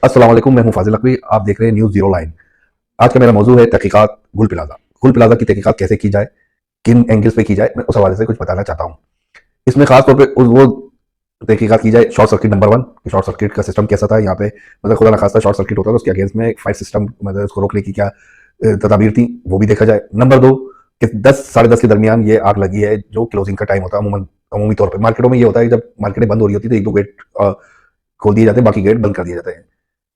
अस्सलाम वालेकुम, मैं हूं फाजिल लकवी। आप देख रहे हैं न्यूज़ ज़ीरो लाइन। आज का मेरा मौजूद है तहकीकात गुल प्लाजा। गुल प्लाजा की तहकीकात कैसे की जाए, किन एंगल्स पे की जाए, मैं उस हवाले से कुछ बताना चाहता हूँ। इसमें खास तौर पे वो तहकीकात की जाए शॉर्ट सर्किट नंबर 1 कि शॉर्ट सर्किट का सिस्टम कैसा था यहाँ पे, मतलब खुदा ना खास्ता शॉर्ट सर्किट होता है तो उसके अगेंस्ट में फायर सिस्टम, मतलब उसको रोकने की क्या तदाबीर थी, वो भी देखा जाए। नंबर 2 कि 10 साढ़े 10 के दरमियान ये आग लगी है, जो क्लोजिंग का टाइम होता है अमूमन अमूमी तौर पर मार्केटों में ये होता है। जब मार्केटें बंद हो रही होती है तो एक दो गेट खोल दिए जाते हैं, बाकी गेट बंद कर दिए जाते हैं।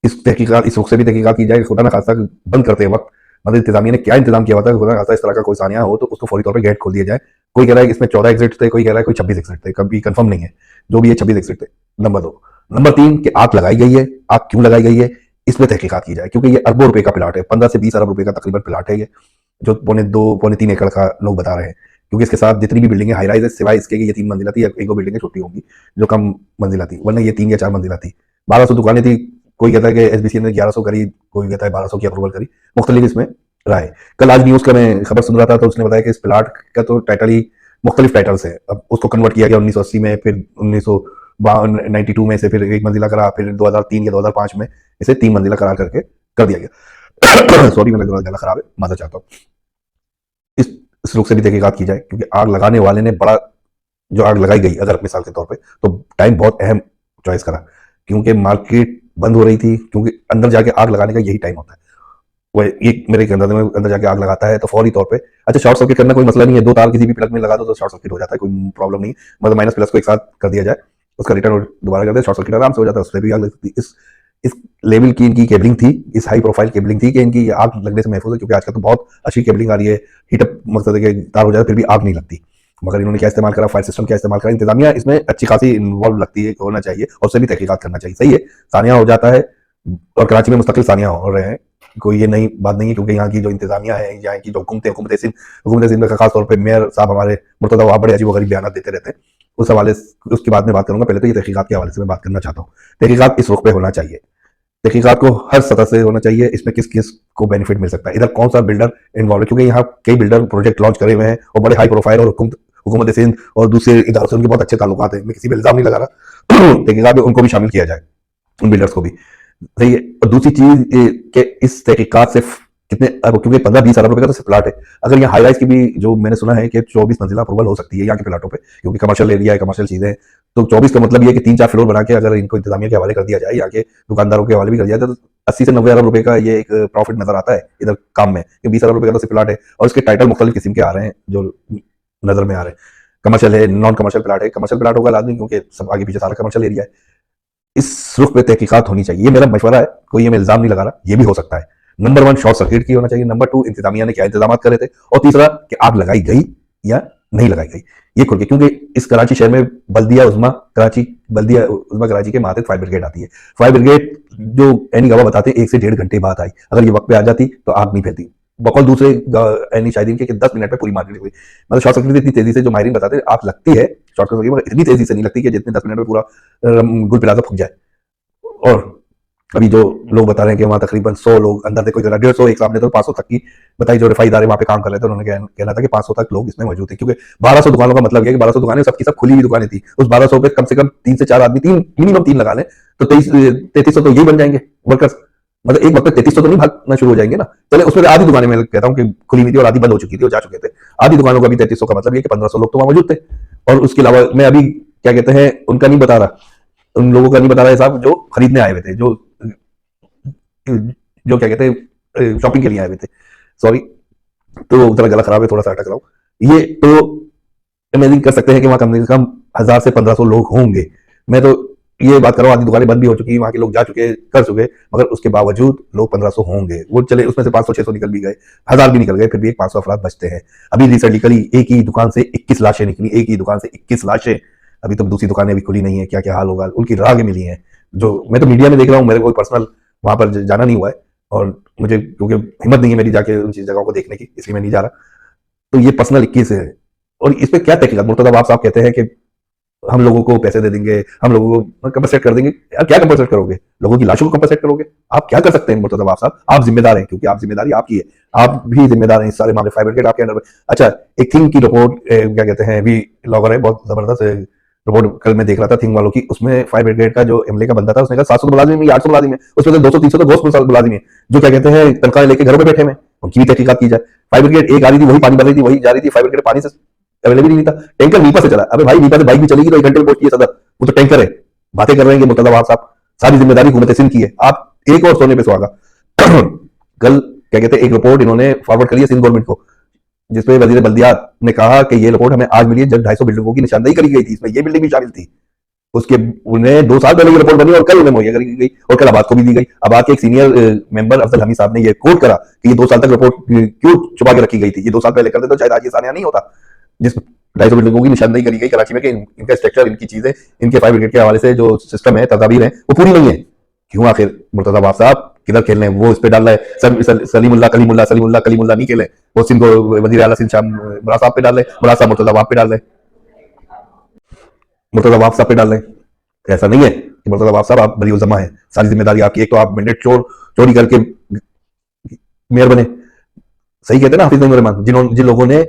इस रुख से भी तहकीकात की जाए, खुदा न खास्ता बंद करते वक्त मतलब इंतजामिया ने क्या इंतजाम किया होता है, खुदा न खास्ता इस तरह का कोई सानिया हो तो उसको फौरी तौर पर गेट खोल दिया जाए। कोई कह रहा है कि इसमें 14 एग्जिट थे, कोई कह रहा है कोई 26 एग्जिट थे, कभी कंफर्म नहीं है। जो भी है 26 एग्जिट थे। नंबर 2। नंबर 3 कि आग लगाई गई है, आग क्यों लगाई गई है, इस पर तहकीकात की जाए, क्योंकि ये अरबों रुपए का प्लाट है, 15 से 20 अरब रुपए का तकरीबन प्लाट है ये, जो पौने 3 एकड़ का लोग बता रहे हैं। क्योंकि इसके साथ जितनी भी बिल्डिंगें हाई राइज है, सिवाय इसके कि ये 3 मंजिला थी, एक दो बिल्डिंगें छोटी होंगी जो कम मंजिला थी, वरना ये 3 या 4 मंजिला थी। 1200 दुकानें थी। कोई कहता है कि एसबीसी ने 1100 करी, कोई कहता है 1200 की अप्रूवल करी। मुख्तलिफ इसमें राय। कल आज न्यूज़ का मैं खबर सुन रहा था तो उसने बताया कि इस प्लाट का तो टाइटल ही मुख्तलिफ टाइटल्स है। अब उसको कन्वर्ट किया गया 1980 में, फिर 1992 में से फिर एक मंजिला करा, फिर 2003 या 2005 में इसे 3 मंजिला करार करके कर दिया गया। सॉरी, मेरा गला खराब है, माजर चाहता हूँ। इस इस रुख से भी तहकीकात की जाए, क्योंकि आग लगाने वाले ने बड़ा, जो आग लगाई गई अगर मिसाल के तौर पे, तो टाइम बहुत अहम चॉइस करा, क्योंकि मार्केट बंद हो रही थी, क्योंकि अंदर जाके आग लगाने का यही टाइम होता है। वो एक मेरे के अंदर में अंदर जाके आग लगाता है तो फौरी तौर पे, अच्छा शॉर्ट सर्किट करना कोई मसला नहीं है, 2 तार किसी भी प्लग में लगा दो तो शॉर्ट सर्किट हो जाता है, कोई प्रॉब्लम नहीं। मतलब माइनस प्लस को एक साथ कर दिया जाए, उसका रिटर्न दोबारा कर दे, शॉर्ट सर्किट आराम से हो जाता है, उससे भी आग लगती है। इस लेवल की इनकी केबलिंग थी, इस हाई प्रोफाइल केबलिंग थी कि इनकी आग लगने से महफूज है, क्योंकि आजकल तो बहुत अच्छी केबलिंग आ रही है, हीटअप मकसद है कि तार हो जाए फिर भी आग नहीं लगती। मगर इन्होंने क्या इस्तेमाल करा, फायर सिस्टम क्या इस्तेमाल करा, इंतजामिया इसमें अच्छी खासी इन्वॉल्व लगती है, होना चाहिए और उससे भी तहकीकात करना चाहिए। सही है, सानिया हो जाता है और कराची में मुस्तकिल सानिया हो रहे हैं, कोई ये नई बात नहीं है, क्योंकि यहाँ की जो इंतजामिया है, यहाँ की जो हुकूमत सिंध का खास तौर पर मेयर साहब हमारे मुर्तजा वहाब बड़े अजीब गरीब बयान देते रहते हैं। उस हवाले उसके बाद में बात करूंगा, पहले तो ये तहकीकात के हवाले से मैं बात करना चाहता हूँ। तहकीकात इस रुख पे होना चाहिए, तहकीकात को हर सतह से होना चाहिए, इसमें किस किस को बेनिफिट मिल सकता है, इधर कौन सा बिल्डर इन्वॉल्व है, क्योंकि यहाँ कई बिल्डर प्रोजेक्ट लॉन्च करे हुए हैं और बड़े हाई प्रोफाइल, और हुकूमत सिंध और दूसरे इदारों से उनके बहुत अच्छे ताल्लुकात हैं, मैं किसी पर इल्जाम नहीं लगा रहा। तहकीकात में उनको भी शामिल किया जाए, उन बिल्डर्स को भी। सही है। और दूसरी चीज कि इस तहकीकात से कितने, क्योंकि 15-20 अरब रुपए का तो सिर्फ प्लाट है, अगर यहाँ हाई राइज की भी, जो मैंने सुना है कि 24 मंजिला अप्रूवल हो सकती है यहाँ के प्लाटों पे, क्योंकि कमर्शियल एरिया है, कमर्शियल चीजें हैं, तो 24 का मतलब ये कि 3-4 फ्लोर बना के अगर इनको इंतजामिया के हवाले कर दिया जाए, यहाँ के दुकानदारों के हवाले भी कर दिया जाए, तो 80 से 90 अरब रुपए का ये एक प्रॉफिट नजर आता है इधर काम में, कि 20 अरब रुपए का तो सिर्फ प्लाट है, और इसके टाइटल मुख्तलिफ किस्म के आ रहे हैं जो नजर में आ रहे हैं। कमर्शियल है, नॉन कमर्शियल प्लाट है, कमर्शियल प्लाट होगा लाजमी, क्योंकि सब आगे पीछे सारा कमर्शियल एरिया है। इस रुख पे तहकीकात होनी चाहिए, ये मेरा मशवरा है, कोई ये मैं इल्जाम नहीं लगा रहा, ये भी हो सकता है। नंबर 1 शॉर्ट सर्किट की होना चाहिए, नंबर 2 इंतजामिया ने क्या इंतजाम करे थे, और तीसरा कि आग लगाई गई या नहीं लगाई गई, ये खुल के, क्योंकि इस कराची शहर में बल्दिया उजमा कराची के मातहत फायर ब्रिगेड आती है। फायर ब्रिगेड जो एनी गवाह बताते हैं 1 से 1.5 घंटे बाद आई, अगर ये वक्त पे आ जाती तो आग नहीं फैलती। बकौल दूसरे एनी शाहिदीन के 10 मिनट में पूरी मार्केट हुई, मतलब शॉर्ट सर्किट इतनी तेजी से, जो माहिरीन बताते हैं आग लगती है शॉर्ट सर्किट, मगर इतनी तेजी से नहीं लगती कि जितने 10 मिनट में पूरा गुल प्लाजा फूक जाए। और अभी जो लोग बता रहे हैं कि वहाँ तकरीबन 100 लोग अंदर थे, कोई 150, एक साहब ने तो 500 तक की बताई, जो रिफाई इदारे वहाँ पे काम कर रहे थे, उन्होंने कहना था कि 500 तक लोग इसमें मौजूद थे, क्योंकि 1200 दुकानों का मतलब है कि 1200 दुकानें सबकी सब खुली हुई दुकानें थी। उस 1200 पे कम से कम 3 से 4 आदमी, तीन मिनिमम 3 लगा लें तो 3300 तो यही बन जाएंगे वर्कर्स। मतलब एक वक्त पे 3300 तो नहीं भागना शुरू हो जाएंगे ना। चले उसमें आधी दुकानें मैं कहता हूँ कि खुली हुई थी और आधी बंद हो चुकी थी और जा चुके थे, आधी दुकानों का भी 3300 का मतलब ये कि 1500 लोग तो वहां मौजूद थे। और उसके अलावा मैं अभी क्या कहते हैं उनका नहीं बता रहा, उन लोगों का नहीं बता रहा हिसाब जो खरीदने आए हुए थे, जो क्या कहते हैं शॉपिंग के लिए आए हुए थे। सॉरी, तो जरा गला खराब है, थोड़ा सा अटक रहा हूँ। ये तो इमेजिन कर सकते हैं कि वहां कम से कम 1000 से 1500 लोग होंगे। मैं तो ये बात कर रहा हूँ, आधी दुकानें बंद भी हो चुकी, वहां के लोग जा चुके, कर चुके, मगर उसके बावजूद लोग 1500 होंगे। वो चले उसमें से 500-600 निकल भी गए, 1000 भी निकल गए, फिर भी एक 500 अफराद बचते हैं। अभी रिसेंटली एक ही दुकान से 21 लाशें निकली, एक ही दुकान से 21 लाशें। अभी तो दूसरी दुकानें भी खुली नहीं है, क्या क्या हाल होगा, उनकी राह मिली है। जो मैं तो मीडिया में देख रहा हूँ, मेरे कोई पर्सनल वहां पर जाना नहीं हुआ है, और मुझे क्योंकि हिम्मत नहीं है मेरी जाके उन चीज जगहों को देखने की, इसलिए मैं नहीं जा रहा। तो ये पर्सनल 21 है, और इस पे क्या तहकीकात, मुर्तजा आप साहब कहते हैं कि हम लोगों को पैसे दे देंगे, हम लोगों को कंपनसेट कर देंगे। यार क्या कंपनसेट करोगे, लोगों की लाशों को कंपनसेट करोगे? आप क्या कर सकते हैं मुर्तजा साहब, आप जिम्मेदार हैं, क्योंकि आप जिम्मेदारी आपकी है, आप भी जिम्मेदार हैं इस सारे मामले, फायर ब्रिगेड आपके अंडर में। अच्छा, एक थिंग की रिपोर्ट क्या कहते हैं, अभी लॉगर है बहुत जबरदस्त रिपोर्ट कल मैं देख रहा था थिंग वालों की, उसमें फायर ब्रिगेड का जो एमएलए का बंदा था उसने कहा 700 मुलाजिम है, 800 मुलाजिम है, उसमें से 200 300 तो घोष मुलाजिम है जो क्या कहते हैं तनख्वाह लेके घरों में बैठे हुए, उनकी भी तहकीकात की जाए। फायर ब्रिगेड एक आ रही थी वही पानी भर रही थी, वही जा रही थी, फायर ब्रिगेड पानी से अवेलेबल ही नहीं था, टैंकर नीपा से चला। अबे भाई नीपा से बाइक भी चलेगी तो 1 घंटे में पहुंचती है सदर, वो तो टैंकर है। बातें कर रहे हैं मुर्तजा वहाब साहब, सारी जिम्मेदारी हुकूमत सिंध की है, आप एक और सोने पे सुहागा। कल क्या कहते हैं एक रिपोर्ट इन्होंने फॉरवर्ड करी है सिंध गवर्नमेंट को, जिसपे वजीर बल्दियात ने कहा कि ये रिपोर्ट हमें आज मिली है जब 250 बिल्डिंगों की निशानदेही करी गई थी, इसमें ये बिल्डिंग भी शामिल थी। उसके उन्हें 2 साल पहले ये रिपोर्ट बनी और कल उन्हें मुहैया करी गई और कल आबाद को भी दी गई। आबाद के एक सीनियर मेंबर अफजल हमीद साहब ने ये कोट करा कि ये 2 साल तक रिपोर्ट क्यों छुपा के रखी गई थी, ये 2 साल पहले कर देते तो शायद आज ये सानिया नहीं होता। जिस 250 बिल्डिंगों की निशानदेही करी गई कराची में कि इनका स्ट्रक्चर, इनकी चीजें, इनके फायर ब्रिगेड के हवाले से जो सिस्टम है, तदाबीर है, वो पूरी नहीं है। क्यों आखिर मुर्तजा वहाब साहब किधर खेल रहे हैं? वो इस पे डाल रहे हैं सलीमुल्ला कलीमुल्ला नहीं खेले, वो सिंध को वजीर आला सिंध शाह मुराद साहब पे डाल रहे, मुराद साहब मुर्तजा वहाब पे डाल रहे, मुर्तजा वहाब साहब पे डाल रहे। ऐसा नहीं है कि मुर्तजा वहाब साहब आप बरी उज़्ज़मा है, सारी जिम्मेदारी आपकी। एक तो आप मैंडेट चोरी करके मेयर बने, सही कहते हैं ना हाफिज नईम रहमान, जिन लोगों ने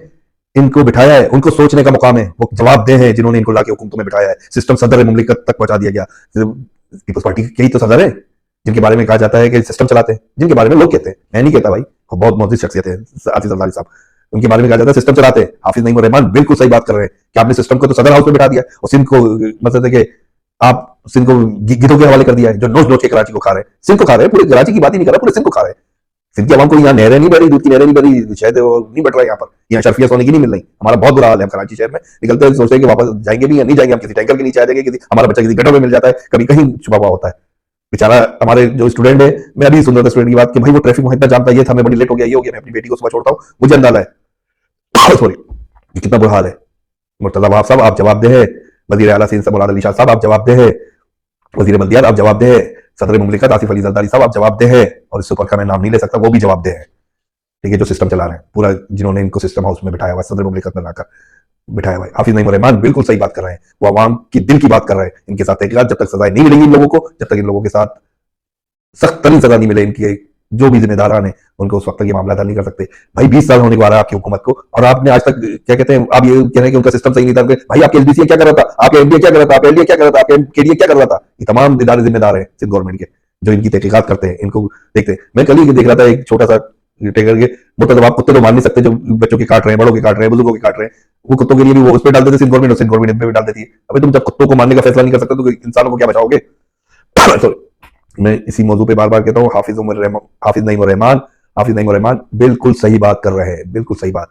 इनको बिठाया है उनको सोचने का मुकाम है, वो जवाब दे हैं जिन्होंने इनको लाके हुकूमतों में बिठाया है, सिस्टम सदर मुमलिकत तक पहुंचा दिया गया। पीपल्स पार्टी के ही तो सदर है जिनके बारे में कहा जाता है कि सिस्टम चलाते हैं, जिनके बारे में लोग कहते हैं, मैं नहीं कहता भाई, वो बहुत मौजूद शख्सियत है आसिफ जरदारी साहब, उनके बारे में कहा जाता है सिस्टम चलाते हैं। हाफिज नईम रहमान बिल्कुल सही बात कर रहे हैं कि आपने सिस्टम को तो सदर हाउस में बिठा दिया और सिंध को मतलब है कि आप सिंध को गिद्धों के हवाले कर दिया है, जो नोच नोच के कराची को खा रहे हैं, सिंध को खा रहे हैं, पूरे कराची की बात ही नहीं कर रहा, पूरे सिंध को खा रहे हैं। सिंध की आवाम को यहाँ नहरें नहीं बह रही, दूध की नहरें नहीं बह रही, शायद वो नहीं बट रहा है यहाँ पर, यहाँ शर्फिया सोने की नहीं मिल रही। हमारा बहुत बुरा हाल है, हम कराची शहर में निकलते हैं सोचते हैं कि वापस जाएंगे भी या नहीं जाएंगे, हम किसी टैंकर के नीचे आ जाएंगे, किसी हमारा बच्चा किसी गड्ढों में मिल जाता है, कभी कहीं छुपा हुआ होता है बेचारा। हमारे जो स्टूडेंट है, मैं अभी सुन रहा था स्टूडेंट की बात कि भाई वो ट्रैफिक में इतना जानता है, ये था मैं बड़ी लेट हो गया, ये हो गया, मैं अपनी बेटी को सुबह छोड़ता हूँ, मुझे अंदाजा है सॉरी ये कितना बुरा हाल है। मुर्तजा वहाब साहब आप जवाब दे है, वजीर आला सिंध मुराद अली शाह साहब आप जवाब दे है, वजीर बल्दियात आप जवाब दे है, सदर मुमलिकत आसिफ अली जरदारी साहब आप जवाब दे है, और इससे ऊपर का मैं नाम नहीं ले सकता, वो भी जवाब दे है। ठीक है, जो सिस्टम चला रहे हैं पूरा, जिन्होंने इनको सिस्टम हाउस में बिठाया हुआ, सदर मुमलिकत में लाकर बिठाया हुआ है। हाफिज नईम रहमान बिल्कुल सही बात कर रहे हैं, वो आवाम की दिल की बात कर रहे हैं। इनके साथ तहकीकात जब तक सजाएं नहीं मिलेंगी इन लोगों को, जब तक इन लोगों के साथ सख्त तरीन सजा नहीं मिले, इनकी जो भी जिम्मेदारान है उनको उस वक्त तक ये मामला हल नहीं कर सकते। भाई 20 साल होने को आ रहा है आपकी हुकूमत को, और आपने आज तक क्या कहते हैं, आप ये कह रहे हैं कि उनका सिस्टम सही नहीं था। भाई आपके एलडीसी क्या कर रहा था, आपके एमडीए क्या कर रहा था, आपके एलडीए क्या कर रहा था, आपके केडीए क्या कर रहा था? ये तमाम इदारे जिम्मेदार है सिंध गवर्नमेंट के, जो इनकी तहकीकात करते हैं, इनको देखते हैं। मैं कल ही देख रहा था एक छोटा सा टेकर के मुर्तजा वहाब कुत्ते तो मार नहीं सकते जो बच्चों के काट रहे हैं, बड़ों के काट रहे हैं, बुजुर्गों के काट रहे हैं, वो कुत्तों के लिए भी वो उस पर डाल देते सिंध गवर्नमेंट, और सिंध गवर्नमेंट इनपे भी डाल देती है। अभी तुम जब कुत्तों को मारने का फैसला नहीं कर सकते तो इंसानों को क्या बचाओगे? मैं इसी मौजू पे बार बार कहता हूँ, हाफिज नईम रहमान बिल्कुल सही बात कर रहे हैं, बिल्कुल सही बात।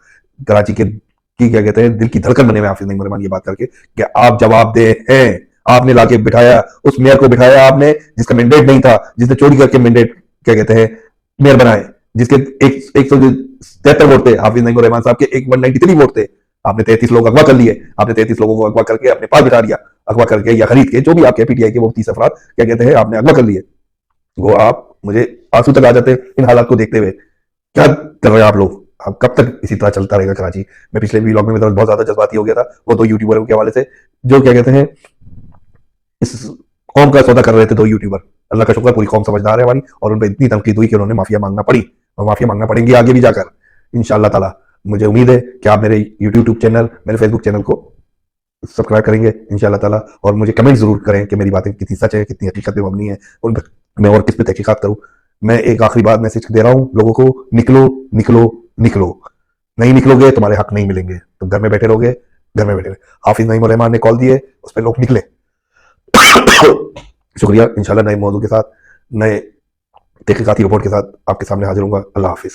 कराची के की क्या कहते हैं दिल की धड़कन बने हुए हाफिज नईम रहमान ये बात करके कि आप जवाब दे हैं। आपने लाके बिठाया, उस मेयर को बिठाया आपने जिसका मैंडेट नहीं था, जिसने चोरी करके मैंडेट क्या कहते हैं मेयर बनाए, जिसके 173 वोट थे, हाफिज नईम रहमान साहब के 193 वोट थे। आपने 33 लोग अगवा कर लिए, आपने 33 लोगों को अगवा करके अपने पास बिठा दिया, अगवा करके या खरीद के, जो भी आपके पीटीआई के वो 30 अफराद क्या कहते हैं आपने अगवा कर लिए। वो आप मुझे आंसू तक आ जाते इन हालात को देखते हुए। क्या कर रहे हैं आप लोग? अब कब तक इसी तरह चलता रहेगा कराची? मैं पिछले व्लॉग में बहुत ज्यादा जज्बाती हो गया था, वो 2 यूट्यूबरों के हवाले से जो क्या कहते हैं इस कौम का सौदा कर रहे थे, 2 यूट्यूबर। अल्लाह का शुक्र पूरी कौम समझदार है हमारी, और उन पर इतनी तनकीद हुई कि उन्होंने माफिया मांगना पड़ी, और माफिया मांगना पड़ेंगी आगे भी जाकर इंशाअल्लाह ताला। मुझे उम्मीद है कि आप मेरे यूट्यूब चैनल, मेरे फेसबुक चैनल को सब्सक्राइब करेंगे इंशाअल्लाह ताला, और मुझे कमेंट जरूर करें कि मेरी बातें कितनी सच है, कितनी हकीकत में मबनी है, और मैं और किस पे तहकीकात करूं। मैं एक आखिरी बात मैसेज दे रहा हूं लोगों को, निकलो निकलो निकलो, नहीं निकलोगे तुम्हारे हक नहीं मिलेंगे, तुम घर में बैठे रहोगे, घर में बैठे रहे। हाफिज नईम रहमान ने कॉल दिए, उस पर लोग निकले। शुक्रिया, इंशाल्लाह नए मौजू के साथ, नए तहकीकाती रिपोर्ट के साथ आपके सामने हाजिर होऊंगा। अल्लाह हाफिज।